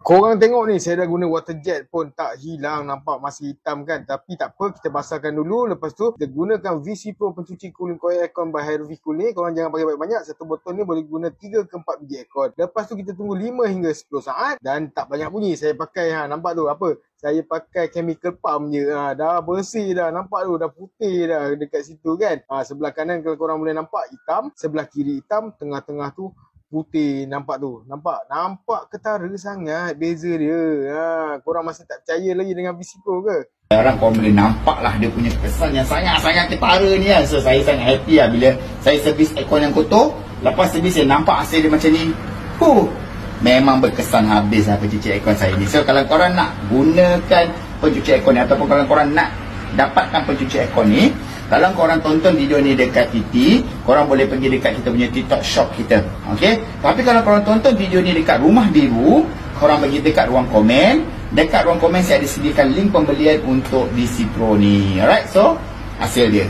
Korang tengok ni, saya dah guna water jet pun tak hilang, nampak masih hitam kan. Tapi tak apa, kita basahkan dulu. Lepas tu, kita gunakan VC Pro pencuci cooling coil aircon by Hydrovic Cooling. Korang jangan pakai banyak-banyak. Satu botol ni boleh guna 3 ke 4 biji aircon. Lepas tu, kita tunggu 5 hingga 10 saat. Dan tak banyak bunyi. Saya pakai, nampak tu apa? Saya pakai chemical pump je. Dah bersih dah. Nampak tu, dah putih dah dekat situ kan. Sebelah kanan kalau korang boleh nampak hitam. Sebelah kiri hitam. Tengah-tengah tu putih, nampak tu. Nampak ketara sangat beza dia. Korang masih tak percaya lagi dengan VC Pro ke? Sekarang korang boleh nampak lah dia punya kesan yang sangat-sangat ketara ni kan. So saya sangat happy lah bila saya servis aircon yang kotor. Lepas servis saya nampak hasil dia macam ni. Memang berkesan habis lah pencuci aircon saya ni. So kalau korang nak gunakan pencuci aircon ni, ataupun kalau korang nak dapatkan pencuci aircon ni, kalau korang tonton video ni dekat TT, korang boleh pergi dekat kita punya TikTok shop kita. Okay? Tapi kalau korang tonton video ni dekat Rumah Biru, korang pergi dekat ruang komen. Dekat ruang komen saya ada sediakan link pembelian untuk VC Pro ni. Alright, so hasil dia.